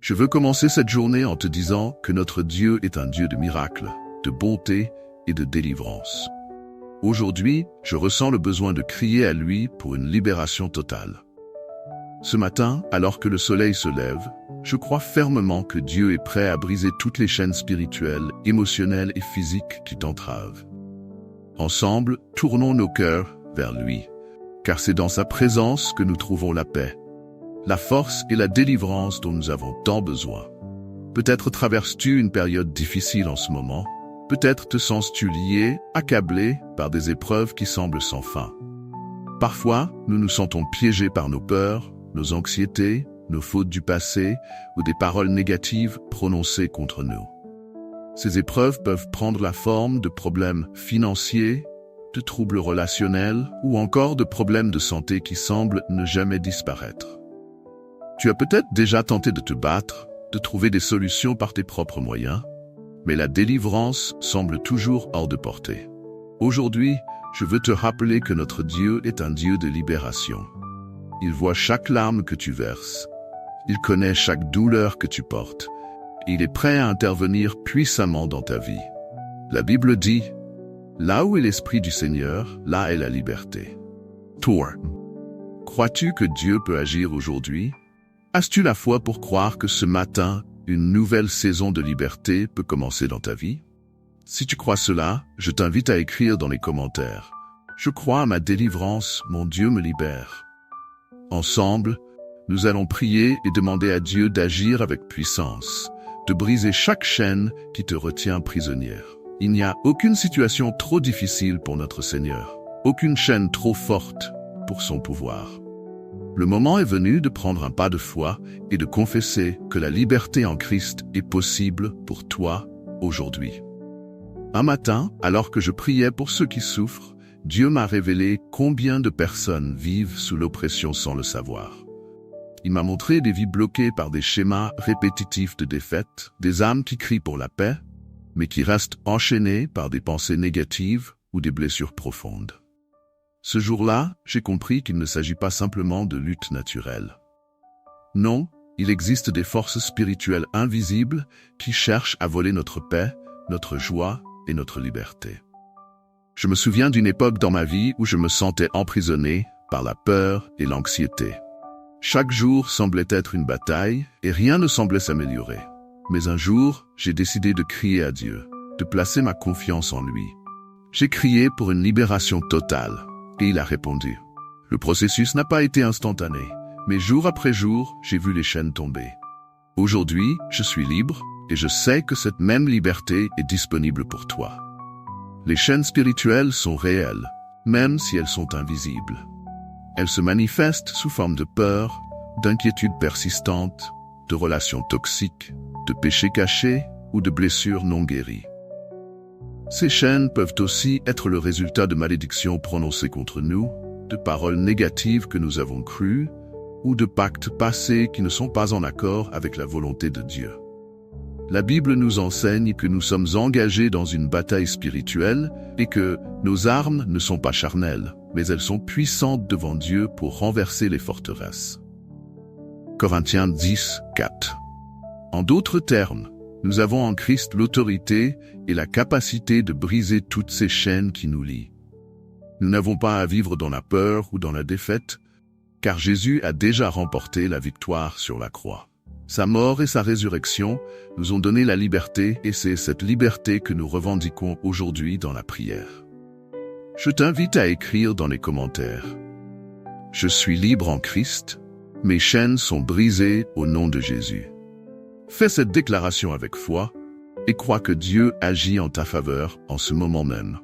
Je veux commencer cette journée en te disant que notre Dieu est un Dieu de miracles, de bonté et de délivrance. Aujourd'hui, je ressens le besoin de crier à lui pour une libération totale. Ce matin, alors que le soleil se lève, je crois fermement que Dieu est prêt à briser toutes les chaînes spirituelles, émotionnelles et physiques qui t'entravent. Ensemble, tournons nos cœurs vers lui, car c'est dans sa présence que nous trouvons la paix, la force et la délivrance dont nous avons tant besoin. Peut-être traverses-tu une période difficile en ce moment, peut-être te sens-tu lié, accablé par des épreuves qui semblent sans fin. Parfois, nous nous sentons piégés par nos peurs, nos anxiétés, nos fautes du passé ou des paroles négatives prononcées contre nous. Ces épreuves peuvent prendre la forme de problèmes financiers, de troubles relationnels ou encore de problèmes de santé qui semblent ne jamais disparaître. Tu as peut-être déjà tenté de te battre, de trouver des solutions par tes propres moyens, mais la délivrance semble toujours hors de portée. Aujourd'hui, je veux te rappeler que notre Dieu est un Dieu de libération. Il voit chaque larme que tu verses. Il connaît chaque douleur que tu portes. Et il est prêt à intervenir puissamment dans ta vie. La Bible dit, « Là où est l'Esprit du Seigneur, là est la liberté. » Toi, crois-tu que Dieu peut agir aujourd'hui? As-tu la foi pour croire que ce matin, une nouvelle saison de liberté peut commencer dans ta vie? Si tu crois cela, je t'invite à écrire dans les commentaires. Je crois à ma délivrance, mon Dieu me libère. Ensemble, nous allons prier et demander à Dieu d'agir avec puissance, de briser chaque chaîne qui te retient prisonnière. Il n'y a aucune situation trop difficile pour notre Seigneur, aucune chaîne trop forte pour son pouvoir. Le moment est venu de prendre un pas de foi et de confesser que la liberté en Christ est possible pour toi aujourd'hui. Un matin, alors que je priais pour ceux qui souffrent, Dieu m'a révélé combien de personnes vivent sous l'oppression sans le savoir. Il m'a montré des vies bloquées par des schémas répétitifs de défaite, des âmes qui crient pour la paix, mais qui restent enchaînées par des pensées négatives ou des blessures profondes. Ce jour-là, j'ai compris qu'il ne s'agit pas simplement de lutte naturelle. Non, il existe des forces spirituelles invisibles qui cherchent à voler notre paix, notre joie et notre liberté. Je me souviens d'une époque dans ma vie où je me sentais emprisonné par la peur et l'anxiété. Chaque jour semblait être une bataille et rien ne semblait s'améliorer. Mais un jour, j'ai décidé de crier à Dieu, de placer ma confiance en lui. J'ai crié pour une libération totale et il a répondu. Le processus n'a pas été instantané, mais jour après jour, j'ai vu les chaînes tomber. Aujourd'hui, je suis libre et je sais que cette même liberté est disponible pour toi. Les chaînes spirituelles sont réelles, même si elles sont invisibles. Elles se manifestent sous forme de peur, d'inquiétudes persistantes, de relations toxiques, de péchés cachés ou de blessures non guéries. Ces chaînes peuvent aussi être le résultat de malédictions prononcées contre nous, de paroles négatives que nous avons crues, ou de pactes passés qui ne sont pas en accord avec la volonté de Dieu. La Bible nous enseigne que nous sommes engagés dans une bataille spirituelle et que nos armes ne sont pas charnelles, mais elles sont puissantes devant Dieu pour renverser les forteresses. Corinthiens 10, 4. En d'autres termes, nous avons en Christ l'autorité et la capacité de briser toutes ces chaînes qui nous lient. Nous n'avons pas à vivre dans la peur ou dans la défaite, car Jésus a déjà remporté la victoire sur la croix. Sa mort et sa résurrection nous ont donné la liberté et c'est cette liberté que nous revendiquons aujourd'hui dans la prière. Je t'invite à écrire dans les commentaires. Je suis libre en Christ, mes chaînes sont brisées au nom de Jésus. Fais cette déclaration avec foi et crois que Dieu agit en ta faveur en ce moment même.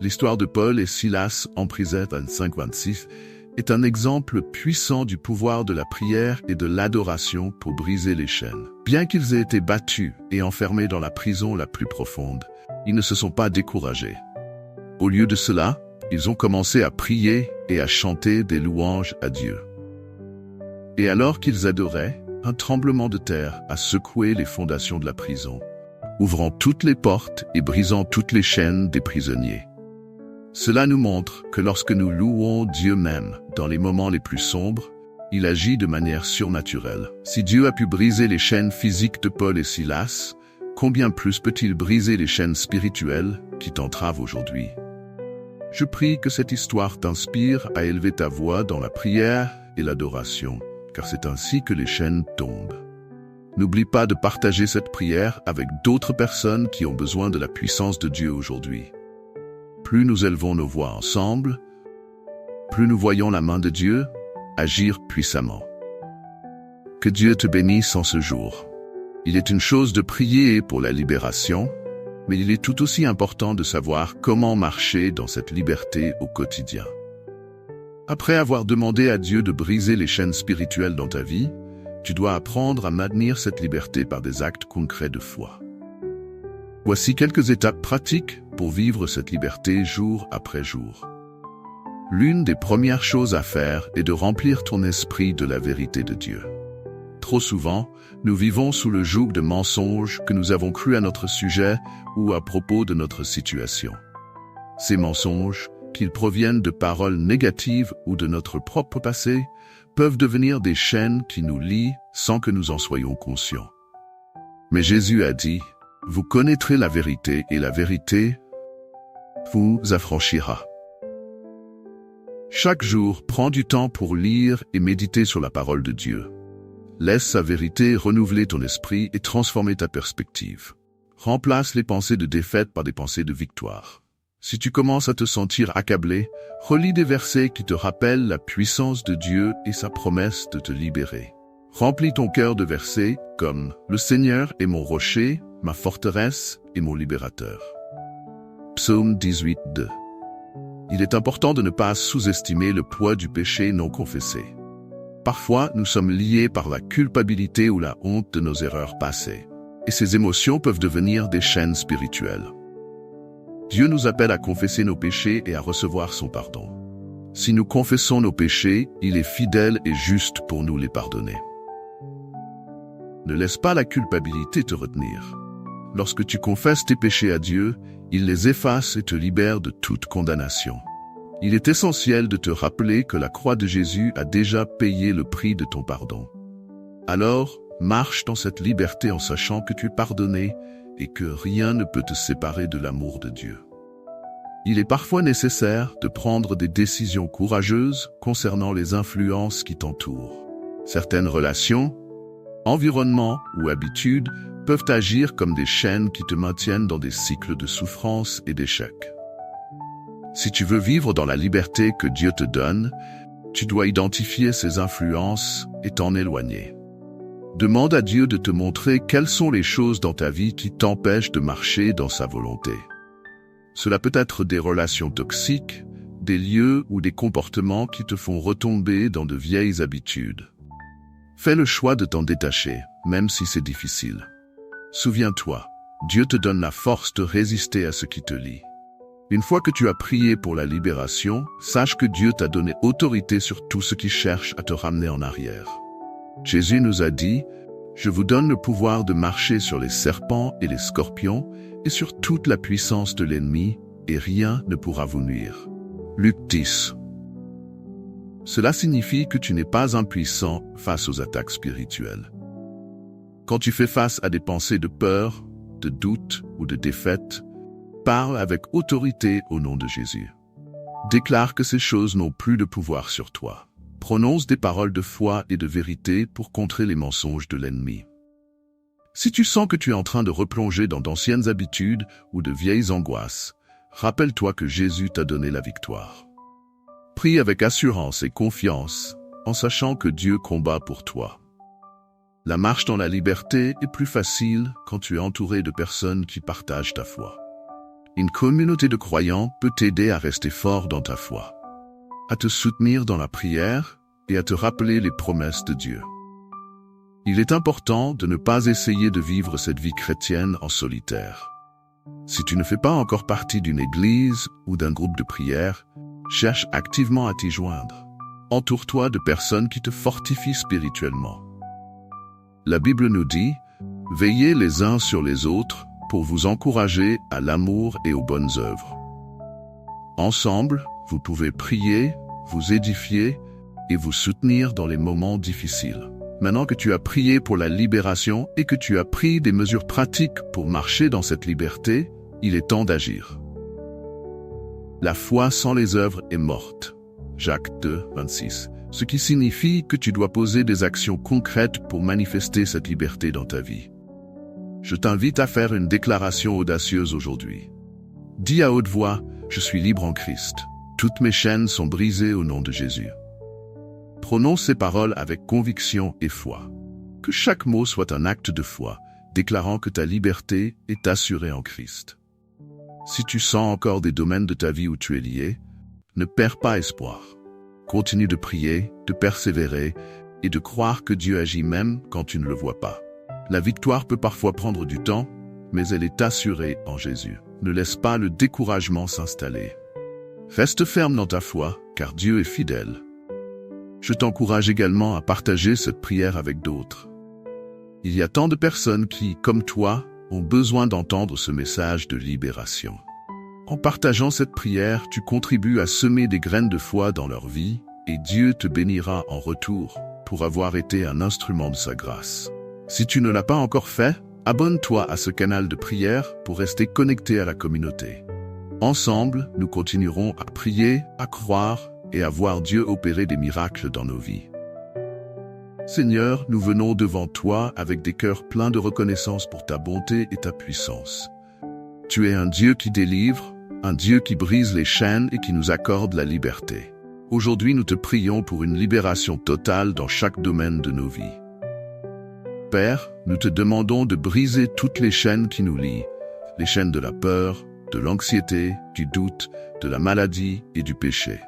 L'histoire de Paul et Silas en prison en 5:26 est un exemple puissant du pouvoir de la prière et de l'adoration pour briser les chaînes. Bien qu'ils aient été battus et enfermés dans la prison la plus profonde, ils ne se sont pas découragés. Au lieu de cela, ils ont commencé à prier et à chanter des louanges à Dieu. Et alors qu'ils adoraient, un tremblement de terre a secoué les fondations de la prison, ouvrant toutes les portes et brisant toutes les chaînes des prisonniers. Cela nous montre que lorsque nous louons Dieu même dans les moments les plus sombres, il agit de manière surnaturelle. Si Dieu a pu briser les chaînes physiques de Paul et Silas, combien plus peut-il briser les chaînes spirituelles qui t'entravent aujourd'hui? Je prie que cette histoire t'inspire à élever ta voix dans la prière et l'adoration, car c'est ainsi que les chaînes tombent. N'oublie pas de partager cette prière avec d'autres personnes qui ont besoin de la puissance de Dieu aujourd'hui. Plus nous élevons nos voix ensemble, plus nous voyons la main de Dieu agir puissamment. Que Dieu te bénisse en ce jour. Il est une chose de prier pour la libération, mais il est tout aussi important de savoir comment marcher dans cette liberté au quotidien. Après avoir demandé à Dieu de briser les chaînes spirituelles dans ta vie, tu dois apprendre à maintenir cette liberté par des actes concrets de foi. Voici quelques étapes pratiques pour vivre cette liberté jour après jour. L'une des premières choses à faire est de remplir ton esprit de la vérité de Dieu. Trop souvent, nous vivons sous le joug de mensonges que nous avons crus à notre sujet ou à propos de notre situation. Ces mensonges, qu'ils proviennent de paroles négatives ou de notre propre passé, peuvent devenir des chaînes qui nous lient sans que nous en soyons conscients. Mais Jésus a dit, « Vous connaîtrez la vérité et la vérité vous affranchira. » Chaque jour, prends du temps pour lire et méditer sur la parole de Dieu. Laisse sa vérité renouveler ton esprit et transformer ta perspective. Remplace les pensées de défaite par des pensées de victoire. Si tu commences à te sentir accablé, relis des versets qui te rappellent la puissance de Dieu et sa promesse de te libérer. Remplis ton cœur de versets comme « Le Seigneur est mon rocher, ma forteresse et mon libérateur ». Psaume 18, 2. Il est important de ne pas sous-estimer le poids du péché non confessé. Parfois, nous sommes liés par la culpabilité ou la honte de nos erreurs passées. Et ces émotions peuvent devenir des chaînes spirituelles. Dieu nous appelle à confesser nos péchés et à recevoir son pardon. Si nous confessons nos péchés, il est fidèle et juste pour nous les pardonner. Ne laisse pas la culpabilité te retenir. Lorsque tu confesses tes péchés à Dieu, il les efface et te libère de toute condamnation. Il est essentiel de te rappeler que la croix de Jésus a déjà payé le prix de ton pardon. Alors, marche dans cette liberté en sachant que tu es pardonné et que rien ne peut te séparer de l'amour de Dieu. Il est parfois nécessaire de prendre des décisions courageuses concernant les influences qui t'entourent. Certaines relations, environnements ou habitudes peuvent agir comme des chaînes qui te maintiennent dans des cycles de souffrance et d'échec. Si tu veux vivre dans la liberté que Dieu te donne, tu dois identifier ces influences et t'en éloigner. Demande à Dieu de te montrer quelles sont les choses dans ta vie qui t'empêchent de marcher dans sa volonté. Cela peut être des relations toxiques, des lieux ou des comportements qui te font retomber dans de vieilles habitudes. Fais le choix de t'en détacher, même si c'est difficile. Souviens-toi, Dieu te donne la force de résister à ce qui te lie. Une fois que tu as prié pour la libération, sache que Dieu t'a donné autorité sur tout ce qui cherche à te ramener en arrière. Jésus nous a dit, « Je vous donne le pouvoir de marcher sur les serpents et les scorpions et sur toute la puissance de l'ennemi, et rien ne pourra vous nuire. » Luc 10. Cela signifie que tu n'es pas impuissant face aux attaques spirituelles. Quand tu fais face à des pensées de peur, de doute ou de défaite, parle avec autorité au nom de Jésus. Déclare que ces choses n'ont plus de pouvoir sur toi. Prononce des paroles de foi et de vérité pour contrer les mensonges de l'ennemi. Si tu sens que tu es en train de replonger dans d'anciennes habitudes ou de vieilles angoisses, rappelle-toi que Jésus t'a donné la victoire. Prie avec assurance et confiance, en sachant que Dieu combat pour toi. La marche dans la liberté est plus facile quand tu es entouré de personnes qui partagent ta foi. Une communauté de croyants peut t'aider à rester fort dans ta foi, à te soutenir dans la prière et à te rappeler les promesses de Dieu. Il est important de ne pas essayer de vivre cette vie chrétienne en solitaire. Si tu ne fais pas encore partie d'une église ou d'un groupe de prière, cherche activement à t'y joindre. Entoure-toi de personnes qui te fortifient spirituellement. La Bible nous dit « Veillez les uns sur les autres pour vous encourager à l'amour et aux bonnes œuvres. » Ensemble, vous pouvez prier, vous édifier et vous soutenir dans les moments difficiles. Maintenant que tu as prié pour la libération et que tu as pris des mesures pratiques pour marcher dans cette liberté, il est temps d'agir. La foi sans les œuvres est morte. Jacques 2, 26. Ce qui signifie que tu dois poser des actions concrètes pour manifester cette liberté dans ta vie. Je t'invite à faire une déclaration audacieuse aujourd'hui. Dis à haute voix, je suis libre en Christ. Toutes mes chaînes sont brisées au nom de Jésus. Prononce ces paroles avec conviction et foi. Que chaque mot soit un acte de foi, déclarant que ta liberté est assurée en Christ. Si tu sens encore des domaines de ta vie où tu es lié, ne perds pas espoir. Continue de prier, de persévérer et de croire que Dieu agit même quand tu ne le vois pas. La victoire peut parfois prendre du temps, mais elle est assurée en Jésus. Ne laisse pas le découragement s'installer. Reste ferme dans ta foi, car Dieu est fidèle. Je t'encourage également à partager cette prière avec d'autres. Il y a tant de personnes qui, comme toi, ont besoin d'entendre ce message de libération. En partageant cette prière, tu contribues à semer des graines de foi dans leur vie et Dieu te bénira en retour pour avoir été un instrument de sa grâce. Si tu ne l'as pas encore fait, abonne-toi à ce canal de prière pour rester connecté à la communauté. Ensemble, nous continuerons à prier, à croire et à voir Dieu opérer des miracles dans nos vies. Seigneur, nous venons devant toi avec des cœurs pleins de reconnaissance pour ta bonté et ta puissance. Tu es un Dieu qui délivre, un Dieu qui brise les chaînes et qui nous accorde la liberté. Aujourd'hui, nous te prions pour une libération totale dans chaque domaine de nos vies. Père, nous te demandons de briser toutes les chaînes qui nous lient, les chaînes de la peur, de l'anxiété, du doute, de la maladie et du péché.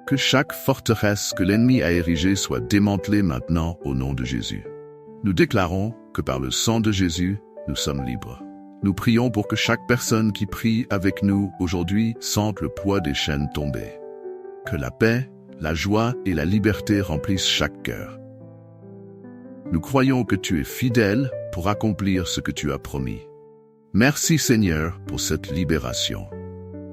Que chaque forteresse que l'ennemi a érigée soit démantelée maintenant au nom de Jésus. Nous déclarons que par le sang de Jésus, nous sommes libres. Nous prions pour que chaque personne qui prie avec nous aujourd'hui sente le poids des chaînes tomber. Que la paix, la joie et la liberté remplissent chaque cœur. Nous croyons que tu es fidèle pour accomplir ce que tu as promis. Merci Seigneur pour cette libération.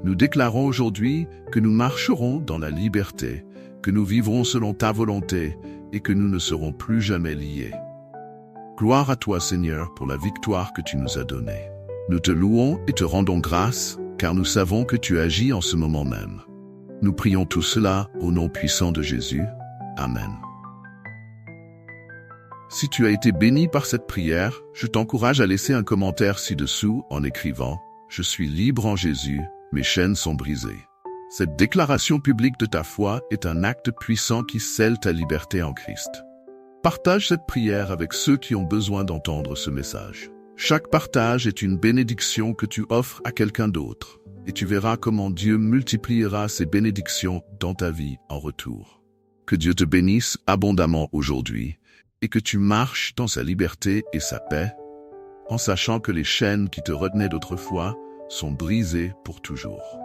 Nous déclarons aujourd'hui que nous marcherons dans la liberté, que nous vivrons selon ta volonté et que nous ne serons plus jamais liés. Gloire à toi Seigneur pour la victoire que tu nous as donnée. Nous te louons et te rendons grâce, car nous savons que tu agis en ce moment même. Nous prions tout cela au nom puissant de Jésus. Amen. Si tu as été béni par cette prière, je t'encourage à laisser un commentaire ci-dessous en écrivant « Je suis libre en Jésus, mes chaînes sont brisées ». Cette déclaration publique de ta foi est un acte puissant qui scelle ta liberté en Christ. Partage cette prière avec ceux qui ont besoin d'entendre ce message. Chaque partage est une bénédiction que tu offres à quelqu'un d'autre, et tu verras comment Dieu multipliera ces bénédictions dans ta vie en retour. Que Dieu te bénisse abondamment aujourd'hui, et que tu marches dans sa liberté et sa paix, en sachant que les chaînes qui te retenaient d'autrefois sont brisées pour toujours.